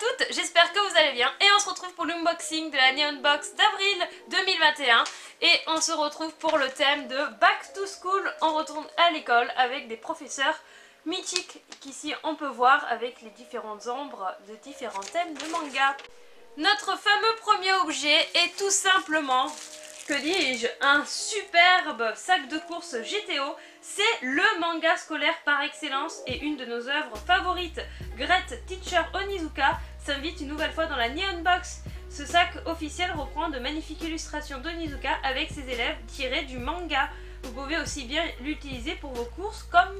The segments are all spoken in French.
toutes, j'espère que vous allez bien et on se retrouve pour l'unboxing de la Neon Box d'avril 2021 et on se retrouve pour le thème de Back to School, on retourne à l'école avec des professeurs mythiques qu'ici on peut voir avec les différentes ombres de différents thèmes de manga. Notre fameux premier objet est tout simplement, que dis-je, un superbe sac de course GTO. C'est le manga scolaire par excellence et une de nos œuvres favorites. Great Teacher Onizuka s'invite une nouvelle fois dans la Neon Box. Ce sac officiel reprend de magnifiques illustrations d'Onizuka avec ses élèves tirés du manga. Vous pouvez aussi bien l'utiliser pour vos courses comme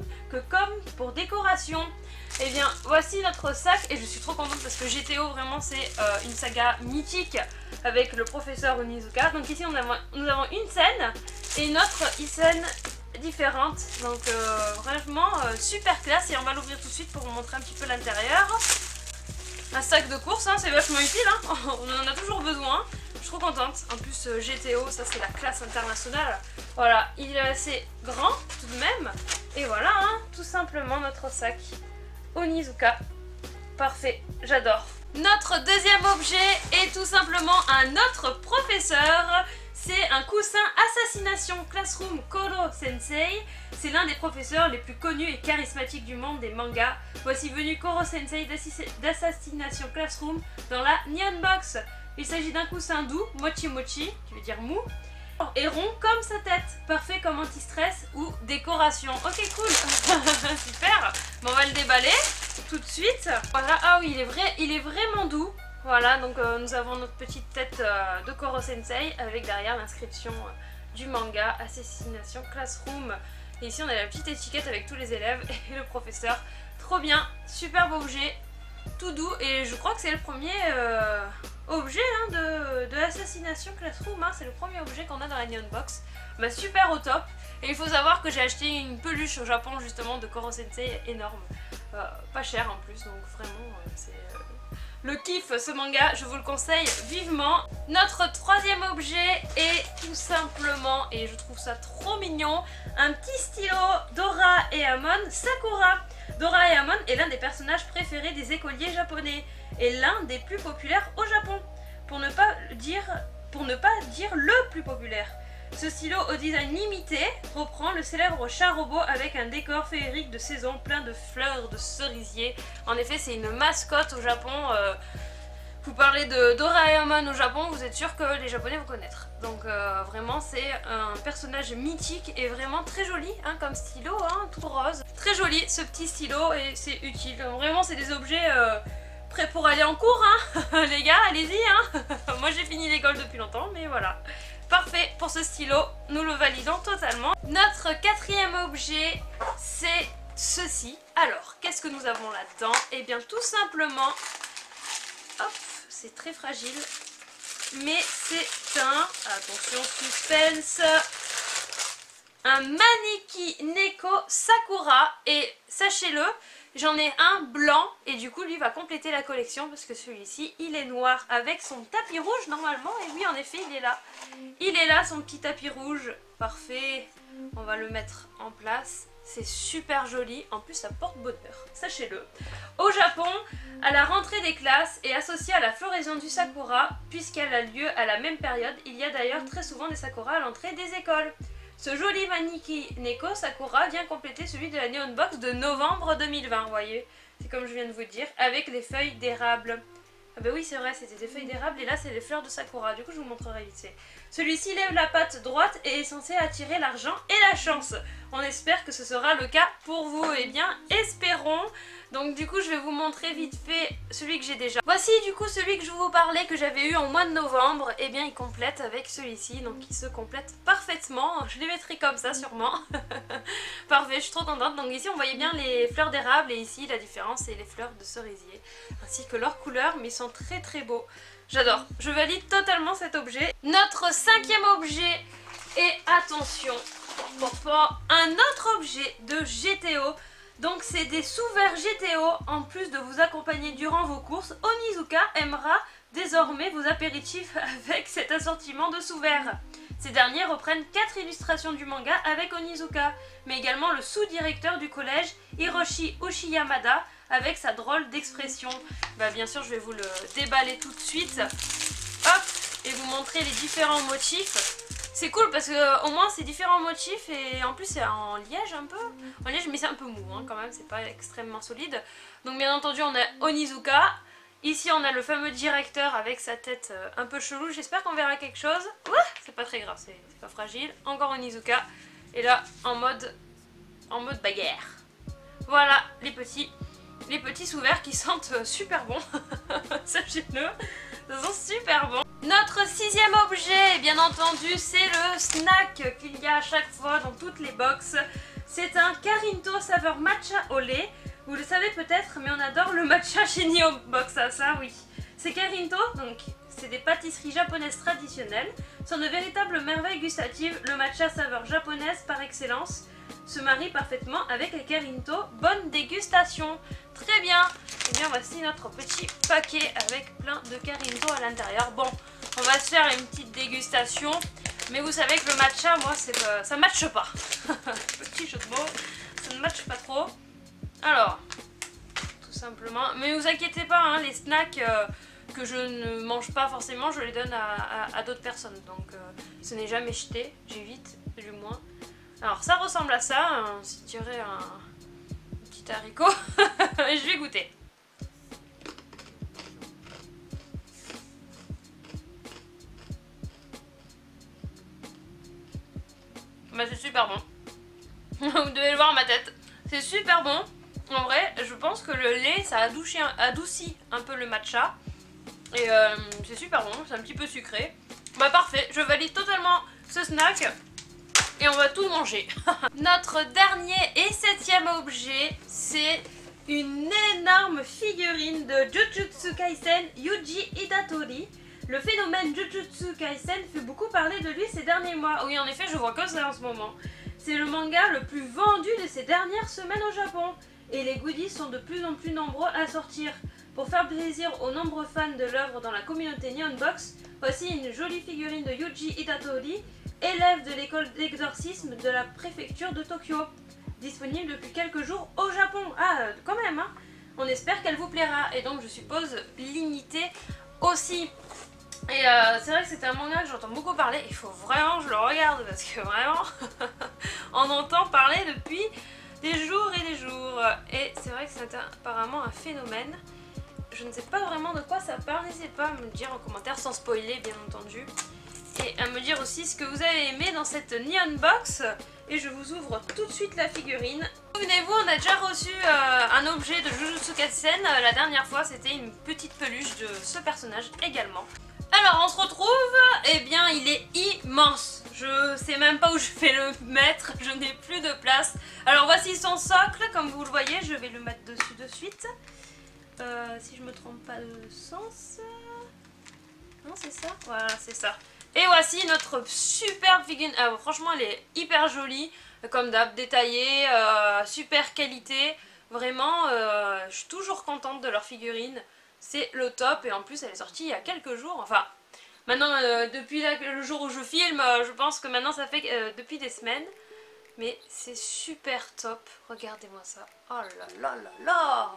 pour décoration. Et bien voici notre sac et je suis trop contente parce que GTO vraiment c'est une saga mythique avec le professeur Onizuka. Donc ici nous avons une scène et une autre scène différente. Donc vraiment super classe et on va l'ouvrir tout de suite pour vous montrer un petit peu l'intérieur. Un sac de course, hein, c'est vachement utile, hein. On en a toujours besoin. Je suis trop contente. En plus GTO, ça c'est la classe internationale. Voilà, il est assez grand tout de même. Et voilà, hein, tout simplement notre sac Onizuka. Parfait, j'adore. Notre deuxième objet est tout simplement un autre professeur. C'est un coussin Assassination Classroom Koro Sensei. C'est l'un des professeurs les plus connus et charismatiques du monde des mangas. Voici venu Koro Sensei d'Assassination Classroom dans la Neon Box. Il s'agit d'un coussin doux, mochi mochi, qui veut dire mou, et rond comme sa tête, parfait comme anti-stress ou décoration. Ok, cool. Super. Bon, on va le déballer tout de suite. Voilà, ah oui, il est vraiment doux. Voilà, donc nous avons notre petite tête de Koro Sensei avec derrière l'inscription du manga Assassination Classroom. Et ici on a la petite étiquette avec tous les élèves et le professeur. Trop bien, superbe objet, tout doux et je crois que c'est le premier objet hein, de Assassination Classroom, hein. C'est le premier objet qu'on a dans la Neon Box. Bah, super au top. Et il faut savoir que j'ai acheté une peluche au Japon justement de Koro Sensei énorme. Pas cher en plus, donc vraiment c'est le kiff ce manga, je vous le conseille vivement. Notre troisième objet est tout simplement, et je trouve ça trop mignon, un petit stylo Doraemon Sakura. Doraemon est l'un des personnages préférés des écoliers japonais et l'un des plus populaires au Japon, pour ne pas dire le plus populaire. Ce stylo au design limité reprend le célèbre chat robot avec un décor féerique de saison plein de fleurs de cerisier. En effet, c'est une mascotte au Japon. Vous parlez de Doraemon au Japon, vous êtes sûr que les Japonais vont connaître. Donc vraiment, c'est un personnage mythique et vraiment très joli hein, comme stylo, hein, tout rose. Très joli ce petit stylo et c'est utile. Vraiment, c'est des objets prêts pour aller en cours, hein. Les gars, allez-y. Hein. Moi, j'ai fini l'école depuis longtemps, mais voilà. Parfait pour ce stylo, nous le validons totalement. Notre quatrième objet, c'est ceci. Alors, qu'est-ce que nous avons là-dedans? Eh bien, tout simplement, hop, c'est très fragile, mais c'est un, attention, suspense, un Maneki Neko Sakura. Et sachez-le, j'en ai un blanc et du coup lui va compléter la collection parce que celui-ci il est noir avec son tapis rouge normalement. Et oui, en effet, il est là. Il est là, son petit tapis rouge. Parfait. On va le mettre en place. C'est super joli. En plus, ça porte bonheur. Sachez-le. Au Japon, à la rentrée des classes et associée à la floraison du sakura, puisqu'elle a lieu à la même période, il y a d'ailleurs très souvent des sakuras à l'entrée des écoles. Ce joli Maneki Neko Sakura vient compléter celui de la Neon Box de novembre 2020, vous voyez. C'est comme je viens de vous dire, avec les feuilles d'érable. Ah bah oui, c'est vrai, c'était des feuilles d'érable et là c'est les fleurs de Sakura, du coup je vous montrerai vite fait. Celui-ci lève la patte droite et est censé attirer l'argent et la chance. On espère que ce sera le cas pour vous, et bien espérons. Donc du coup je vais vous montrer vite fait celui que j'ai déjà. Voici du coup celui que je vous parlais que j'avais eu en mois de novembre. Et bien il complète avec celui-ci, donc il se complète parfaitement. Je les mettrai comme ça sûrement. Parfait, je suis trop contente. Donc ici on voyait bien les fleurs d'érable et ici la différence c'est les fleurs de cerisier. Ainsi que leurs couleurs, mais ils sont très très beaux. J'adore, je valide totalement cet objet. Notre cinquième objet est, attention, un autre objet de GTO. Donc c'est des sous-verts GTO. En plus de vous accompagner durant vos courses, Onizuka aimera désormais vos apéritifs avec cet assortiment de sous-verts. Ces derniers reprennent 4 illustrations du manga avec Onizuka, mais également le sous-directeur du collège Hiroshi Ushiyamada avec sa drôle d'expression. Bah, bien sûr, je vais vous le déballer tout de suite. Hop, et vous montrer les différents motifs. C'est cool parce que au moins c'est différents motifs et en plus c'est en liège un peu. En liège mais c'est un peu mou hein, quand même, c'est pas extrêmement solide. Donc bien entendu on a Onizuka. Ici on a le fameux directeur avec sa tête un peu chelou. J'espère qu'on verra quelque chose. C'est pas très grave, c'est pas fragile. Encore Onizuka. Et là en mode bagarre. Voilà les petits sous-verts qui sentent super bon. Sachez-le, ça sent super bon. Notre sixième objet, bien entendu, c'est le snack qu'il y a à chaque fois dans toutes les box. C'est un Carinto saveur matcha au lait. Vous le savez peut-être, mais on adore le matcha chez Neo Box, ça oui. C'est Carinto, donc c'est des pâtisseries japonaises traditionnelles. Sont de véritables merveilles gustatives. Le matcha saveur japonaise par excellence se marie parfaitement avec les Carinto. Bonne dégustation. Très bien. Et bien voici notre petit paquet avec plein de Carinto à l'intérieur. Bon, on va se faire une petite dégustation. Mais vous savez que le matcha, moi, ça matche pas. Petit jeu de mots, ça ne matche pas trop. Alors, tout simplement. Mais vous inquiétez pas, hein, les snacks que je ne mange pas forcément, je les donne à d'autres personnes. Donc, ce n'est jamais jeté. J'évite, du moins. Alors, ça ressemble à ça. On dirait un petit haricot. Et je vais goûter. Bah, c'est super bon. Vous devez le voir ma tête. C'est super bon. En vrai, je pense que le lait, ça adoucit un peu le matcha. Et c'est super bon, c'est un petit peu sucré. Bah parfait, je valide totalement ce snack. Et on va tout manger. Notre dernier et septième objet, c'est une énorme figurine de Jujutsu Kaisen Yuji Itatori. Le phénomène Jujutsu Kaisen fait beaucoup parler de lui ces derniers mois. Oui, en effet, je vois que ça en ce moment. C'est le manga le plus vendu de ces dernières semaines au Japon. Et les goodies sont de plus en plus nombreux à sortir. Pour faire plaisir aux nombreux fans de l'œuvre dans la communauté Neon Box, voici une jolie figurine de Yuji Itatori, élève de l'école d'exorcisme de la préfecture de Tokyo. Disponible depuis quelques jours au Japon. Ah, quand même, hein. On espère qu'elle vous plaira. Et donc, je suppose, limitée aussi. Et c'est vrai que c'est un manga que j'entends beaucoup parler. Il faut vraiment que je le regarde parce que vraiment, on entend parler depuis des jours et des jours. Et c'est vrai que c'est apparemment un phénomène. Je ne sais pas vraiment de quoi ça parle. N'hésitez pas à me le dire en commentaire sans spoiler, bien entendu. Et à me dire aussi ce que vous avez aimé dans cette Neon Box. Et je vous ouvre tout de suite la figurine. Souvenez-vous, on a déjà reçu un objet de Jujutsu Kaisen. La dernière fois, c'était une petite peluche de ce personnage également. Alors, on se retrouve. Eh bien, il est immense. Je sais même pas où je vais le mettre. Je n'ai plus de place. Alors, voici son socle. Comme vous le voyez, je vais le mettre dessus de suite. Si je me trompe pas de sens. Non, c'est ça? Voilà, c'est ça. Et voici notre superbe figurine. Franchement, elle est hyper jolie. Comme d'hab, détaillée. Super qualité. Vraiment, je suis toujours contente de leur figurine. C'est le top. Et en plus, elle est sortie il y a quelques jours. Enfin, maintenant, depuis le jour où je filme, je pense que maintenant, ça fait depuis des semaines. Mais c'est super top. Regardez-moi ça. Oh là là là là!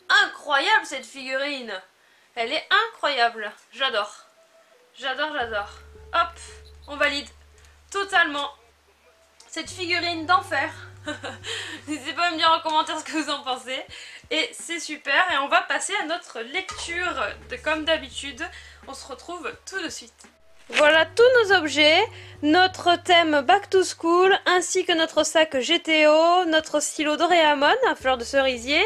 Incroyable cette figurine! Elle est incroyable. J'adore. J'adore, j'adore. Hop, on valide totalement cette figurine d'enfer. N'hésitez pas à me dire en commentaire ce que vous en pensez. Et c'est super. Et on va passer à notre lecture. Comme d'habitude, on se retrouve tout de suite. Voilà tous nos objets, notre thème Back to School, ainsi que notre sac GTO, notre stylo Doraemon à fleur de cerisier,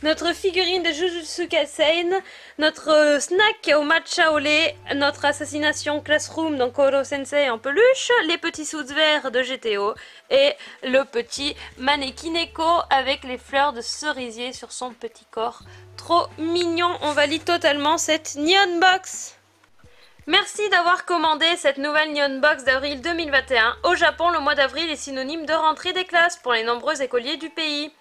notre figurine de Jujutsu Kaisen, notre snack au matcha au lait, notre assassination Classroom donc Koro Sensei en peluche, les petits sous verts de GTO et le petit Manekineko avec les fleurs de cerisier sur son petit corps. Trop mignon, on valide totalement cette Neon Box. Merci d'avoir commandé cette nouvelle Neon Box d'avril 2021. Au Japon, le mois d'avril est synonyme de rentrée des classes pour les nombreux écoliers du pays.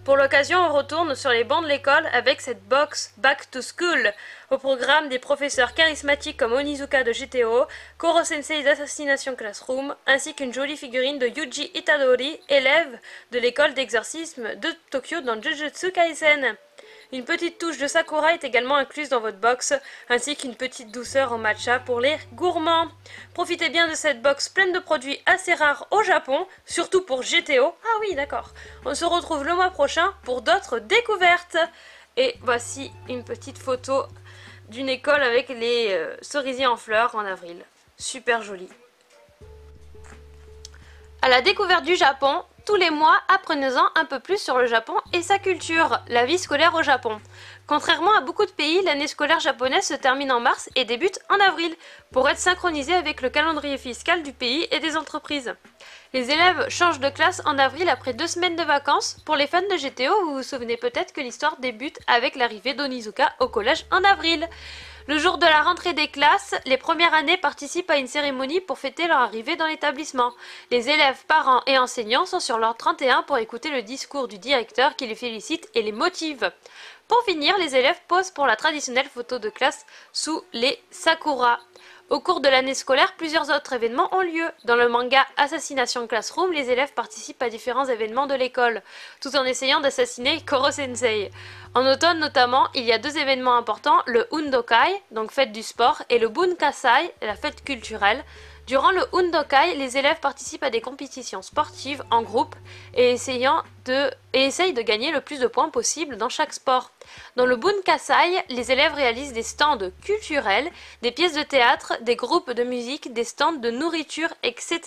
Pour l'occasion, on retourne sur les bancs de l'école avec cette box Back to School. Au programme, des professeurs charismatiques comme Onizuka de GTO, Koro Sensei d'Assassination Classroom, ainsi qu'une jolie figurine de Yuji Itadori, élève de l'école d'exorcisme de Tokyo dans Jujutsu Kaisen. Une petite touche de Sakura est également incluse dans votre box, ainsi qu'une petite douceur en matcha pour les gourmands. Profitez bien de cette box pleine de produits assez rares au Japon, surtout pour GTO. Ah oui, d'accord. On se retrouve le mois prochain pour d'autres découvertes. Et voici une petite photo d'une école avec les cerisiers en fleurs en avril. Super joli. À la découverte du Japon, tous les mois, apprenez-en un peu plus sur le Japon et sa culture, la vie scolaire au Japon. Contrairement à beaucoup de pays, l'année scolaire japonaise se termine en mars et débute en avril, pour être synchronisée avec le calendrier fiscal du pays et des entreprises. Les élèves changent de classe en avril après 2 semaines de vacances. Pour les fans de GTO, vous vous souvenez peut-être que l'histoire débute avec l'arrivée d'Onizuka au collège en avril. Le jour de la rentrée des classes, les premières années participent à une cérémonie pour fêter leur arrivée dans l'établissement. Les élèves, parents et enseignants sont sur leur 31 pour écouter le discours du directeur qui les félicite et les motive. Pour finir, les élèves posent pour la traditionnelle photo de classe sous les sakuras. Au cours de l'année scolaire, plusieurs autres événements ont lieu. Dans le manga Assassination Classroom, les élèves participent à différents événements de l'école, tout en essayant d'assassiner Koro-sensei. En automne notamment, il y a 2 événements importants, le Undokai, donc fête du sport, et le Bunkasai, la fête culturelle. Durant le Undokai, les élèves participent à des compétitions sportives en groupe et essayent de gagner le plus de points possible dans chaque sport. Dans le Bunkasai, les élèves réalisent des stands culturels, des pièces de théâtre, des groupes de musique, des stands de nourriture, etc.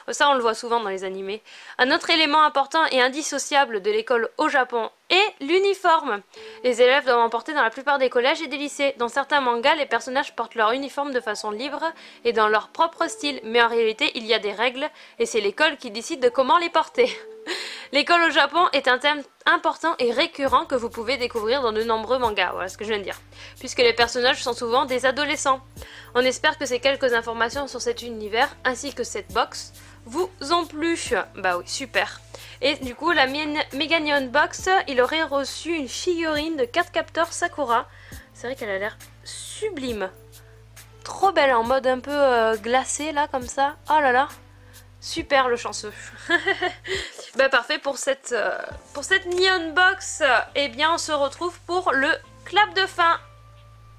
Ça, on le voit souvent dans les animés. Un autre élément important et indissociable de l'école au Japon est l'uniforme. Les élèves doivent en porter dans la plupart des collèges et des lycées. Dans certains mangas, les personnages portent leur uniforme de façon libre et dans leur propre style, mais en réalité, il y a des règles et c'est l'école qui décide de comment les porter. L'école au Japon est un thème important et récurrent que vous pouvez découvrir dans de nombreux mangas, voilà ce que je viens de dire, puisque les personnages sont souvent des adolescents. On espère que ces quelques informations sur cet univers, ainsi que cette box, vous ont plu. Bah oui, super. Et du coup, la Mega Neon Box, il aurait reçu une figurine de 4 capteurs Sakura. C'est vrai qu'elle a l'air sublime. Trop belle, en mode un peu glacé, là, comme ça. Oh là là. Super le chanceux. Bah parfait pour cette Neon Box. Eh bien on se retrouve pour le clap de fin.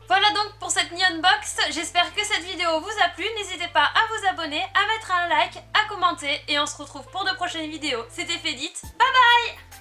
Voilà donc pour cette Neon Box. J'espère que cette vidéo vous a plu. N'hésitez pas à vous abonner, à mettre un like, à commenter. Et on se retrouve pour de prochaines vidéos. C'était Fédite. Bye bye.